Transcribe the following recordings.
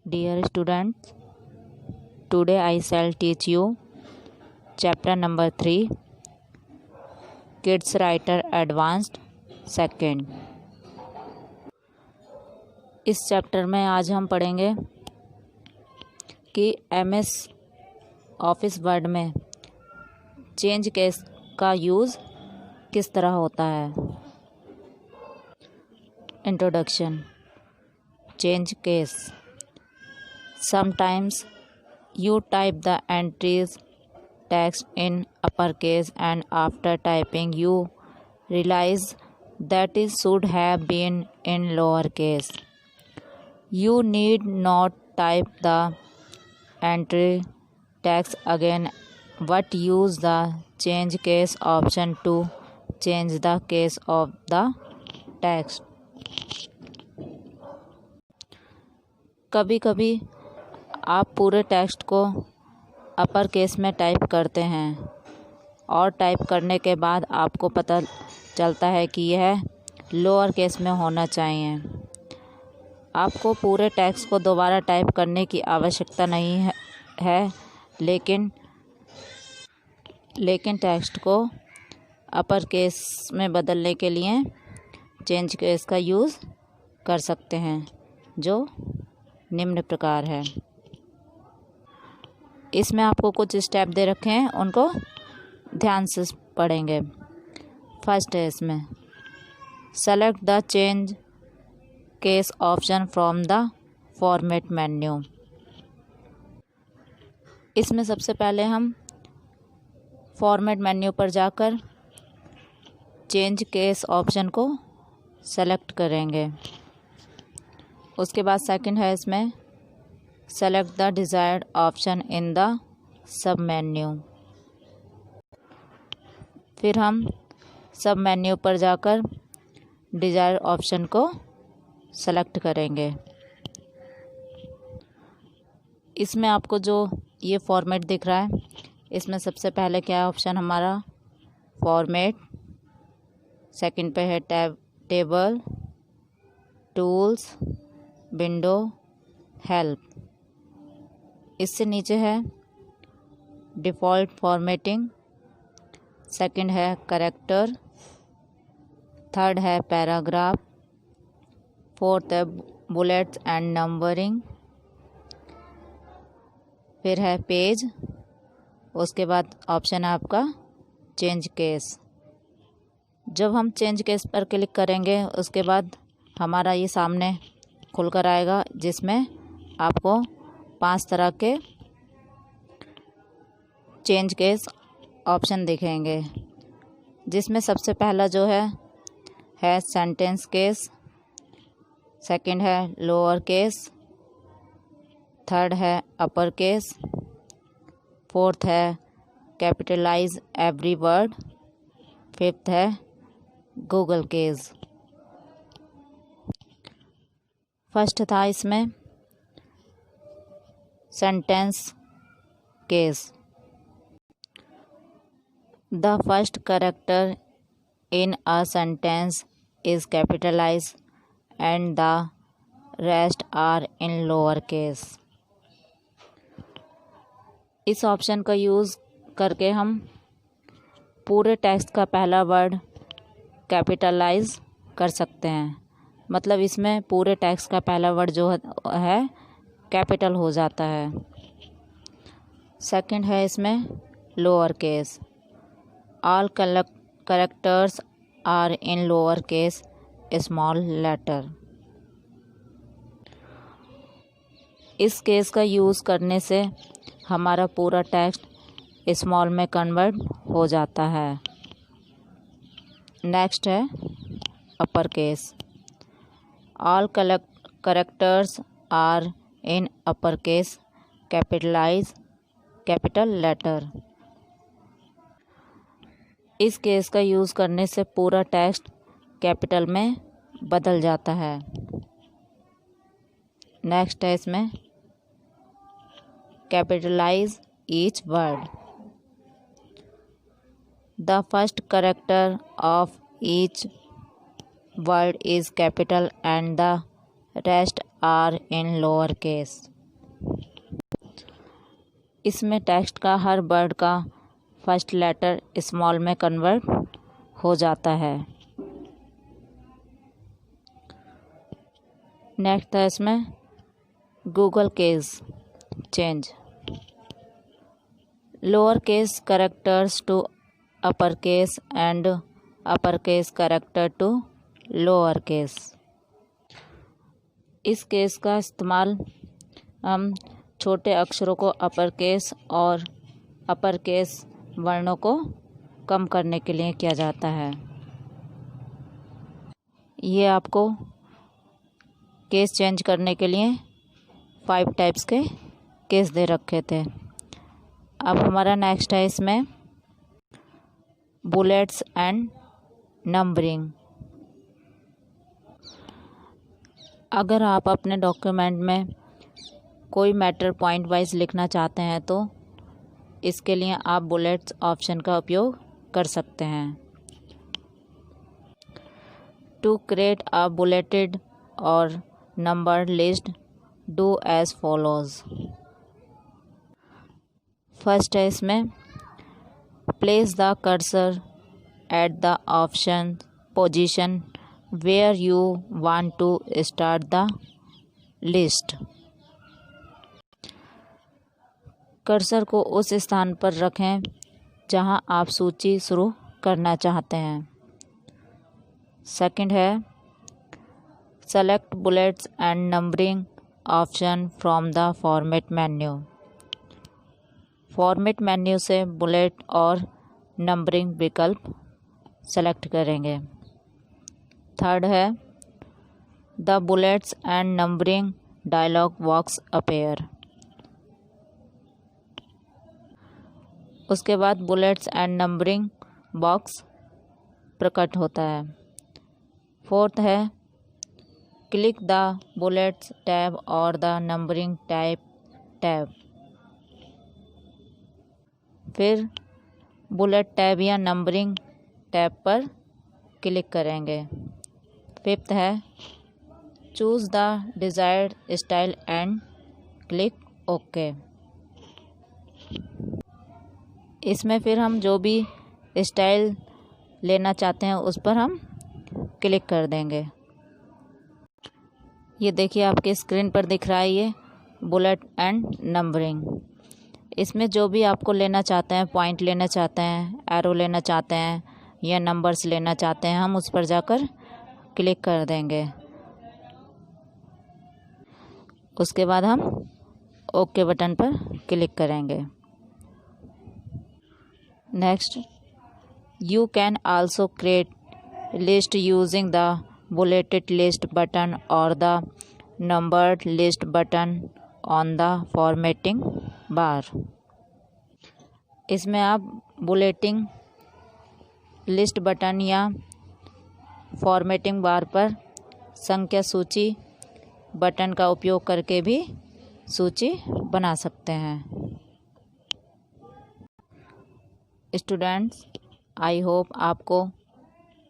Dear students, today I shall teach you chapter number 3, Kids Writer Advanced Second। इस chapter में आज हम पढ़ेंगे कि MS ऑफिस वर्ड में चेंज केस का यूज़ किस तरह होता है। Introduction. Change case. Sometimes you type the entries text in uppercase and after typing you realize that it should have been in lowercase. You need not type the entry text again but use the change case option to change the case of the text. कभी कभी आप पूरे text को upper case में type करते हैं और type करने के बाद आपको पता चलता है कि यह लोअर केस में होना चाहिए। आपको पूरे टेक्स्ट को दोबारा टाइप करने की आवश्यकता नहीं है, लेकिन टेक्स्ट को अपर केस में बदलने के लिए चेंज केस का यूज़ कर सकते हैं, जो निम्न प्रकार है। इसमें आपको कुछ स्टेप दे रखे हैं, उनको ध्यान से पढ़ेंगे। फर्स्ट है इसमें select the change case option from the format menu. इसमें सबसे पहले हम फॉर्मेट मेन्यू पर जाकर चेंज केस ऑप्शन को सेलेक्ट करेंगे। उसके बाद सेकंड है इसमें select the desired option in the sub menu. फिर हम सब मेन्यू पर जाकर डिज़ायर्ड ऑप्शन को सेलेक्ट करेंगे। इसमें आपको जो ये फॉर्मेट दिख रहा है, इसमें सबसे पहले क्या है ऑप्शन हमारा फॉर्मेट, सेकंड पे है टेबल, टूल्स, विंडो, हेल्प। इससे नीचे है डिफ़ॉल्ट फॉर्मेटिंग, सेकंड है कैरेक्टर, थर्ड है पैराग्राफ, फोर्थ है बुलेट्स एंड नंबरिंग, फिर है पेज। उसके बाद ऑप्शन है आपका चेंज केस। जब हम चेंज केस पर क्लिक करेंगे उसके बाद हमारा ये सामने खुलकर आएगा, जिसमें आपको 5 तरह के चेंज केस ऑप्शन दिखेंगे, जिसमें सबसे पहला जो है सेंटेंस केस, सेकंड है लोअर केस, थर्ड है अपर केस, फोर्थ है कैपिटलाइज एवरी वर्ड, फिफ्थ है गूगल केस। फर्स्ट था इसमें sentence case. The first character in a sentence is capitalized and the rest are in lower case. इस option का use करके हम पूरे टेक्स्ट का पहला वर्ड कैपिटलाइज कर सकते हैं। मतलब इसमें पूरे टेक्स्ट का पहला वर्ड जो है कैपिटल हो जाता है। सेकंड है इसमें lower case. All characters are in lower case small letter. इस केस का यूज़ करने से हमारा पूरा टेक्स्ट स्मॉल में कन्वर्ट हो जाता है। नेक्स्ट है upper case. All characters are in upper case capital letter. इस केस का यूज़ करने से पूरा टेक्स्ट कैपिटल में बदल जाता है। नेक्स्ट है इसमें capitalize each word. The first character of each word is capital and the rest are in lower case. इसमें टेक्स्ट का हर वर्ड का फर्स्ट लेटर स्मॉल में कन्वर्ट हो जाता है। नेक्स्ट है इसमें Google case change, lower case characters to upper case and upper case character to lower case. इस केस का इस्तेमाल हम छोटे अक्षरों को अपर केस और अपर केस वर्णों को कम करने के लिए किया जाता है। ये आपको केस चेंज करने के लिए 5 टाइप्स के केस दे रखे थे। अब हमारा नेक्स्ट है इसमें बुलेट्स एंड नंबरिंग। अगर आप अपने डॉक्यूमेंट में कोई मैटर पॉइंट वाइज लिखना चाहते हैं तो इसके लिए आप बुलेट्स ऑप्शन का उपयोग कर सकते हैं। टू क्रिएट अ बुलेटेड और numbered list do as follows. First है इसमें place the cursor at the option position where you want to start the list. Cursor को उस स्थान पर रखें जहां आप सूची शुरू करना चाहते हैं। सेकंड है select bullets and numbering option from the format menu. Format menu से बुलेट और नंबरिंग विकल्प सेलेक्ट करेंगे। थर्ड है the bullets and numbering dialog box appear. उसके बाद बुलेट्स एंड नंबरिंग बॉक्स प्रकट होता है। फोर्थ है क्लिक द बुलेट्स टैब और द नंबरिंग टाइप टैब। फिर बुलेट टैब या नंबरिंग टैब पर क्लिक करेंगे। फिफ्थ है choose the desired style and click okay. इसमें फिर हम जो भी स्टाइल लेना चाहते हैं उस पर हम क्लिक कर देंगे। ये देखिए आपके स्क्रीन पर दिख रहा है ये बुलेट एंड नंबरिंग। इसमें जो भी आपको लेना चाहते हैं, पॉइंट लेना चाहते हैं, एरो लेना चाहते हैं या नंबर्स लेना चाहते हैं, हम उस पर जाकर क्लिक कर देंगे। उसके बाद हम ओके बटन पर क्लिक करेंगे। Next you can also create list using the bulleted list button और the numbered list button on the formatting bar. इसमें आप बुलेटिंग लिस्ट बटन या फॉर्मेटिंग बार पर संख्या सूची बटन का उपयोग करके भी सूची बना सकते हैं। स्टूडेंट्स, आई होप आपको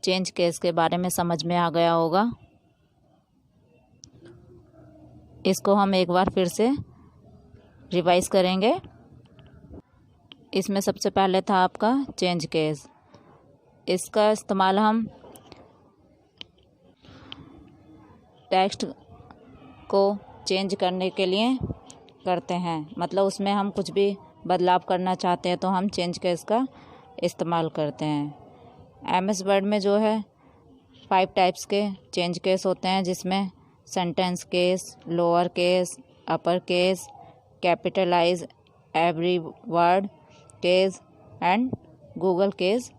चेंज केस के बारे में समझ में आ गया होगा। इसको हम एक बार फिर से रिवाइज करेंगे। इसमें सबसे पहले था आपका चेंज केस। इसका इस्तेमाल हम टेक्स्ट को चेंज करने के लिए करते हैं, मतलब उसमें हम कुछ भी बदलाव करना चाहते हैं तो हम चेंज केस का इस्तेमाल करते हैं। MS वर्ड में जो है 5 टाइप्स के चेंज केस होते हैं, जिसमें sentence case, lower case, upper case, capitalize every word case and Google case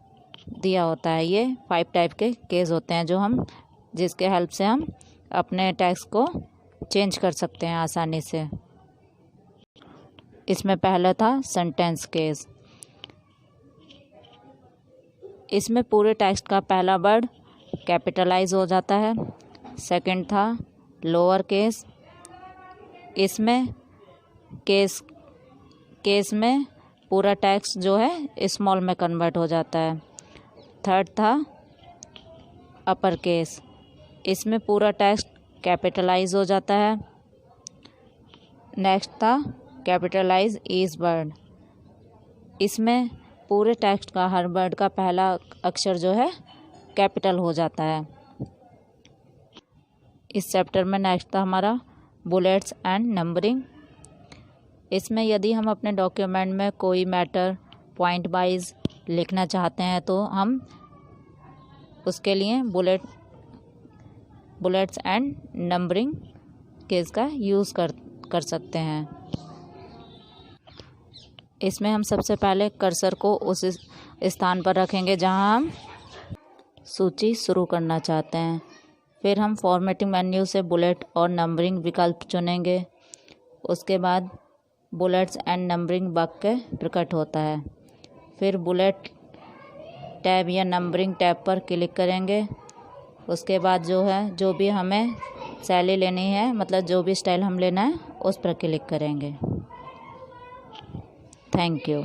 दिया होता है। ये 5 टाइप के केस होते हैं जो हम जिसके हेल्प से हम अपने टेक्स्ट को चेंज कर सकते हैं आसानी से। इसमें पहला था सेंटेंस केस। इसमें पूरे टेक्स्ट का पहला वर्ड कैपिटलाइज हो जाता है। सेकंड था लोअर केस। इसमें केस में पूरा टेक्स्ट जो है स्मॉल में कन्वर्ट हो जाता है। थर्ड था अपर केस। इसमें पूरा टेक्स्ट कैपिटलाइज हो जाता है। नेक्स्ट था कैपिटलाइज ईच वर्ड। इसमें पूरे टेक्स्ट का हर वर्ड का पहला अक्षर जो है कैपिटल हो जाता है। इस चैप्टर में नेक्स्ट था हमारा बुलेट्स एंड नंबरिंग। इसमें यदि हम अपने डॉक्यूमेंट में कोई मैटर पॉइंट वाइज लिखना चाहते हैं तो हम उसके लिए बुलेट्स एंड नंबरिंग केस का यूज़ कर सकते हैं। इसमें हम सबसे पहले कर्सर को उस स्थान पर रखेंगे जहां हम सूची शुरू करना चाहते हैं। फिर हम फॉर्मेटिंग मेन्यू से बुलेट और नंबरिंग विकल्प चुनेंगे। उसके बाद बुलेट्स एंड नंबरिंग वाक्य प्रकट होता है। फिर बुलेट टैब या नंबरिंग टैब पर क्लिक करेंगे। उसके बाद जो भी हमें शैली लेनी है, मतलब जो भी स्टाइल हम लेना है, उस पर क्लिक करेंगे। Thank you.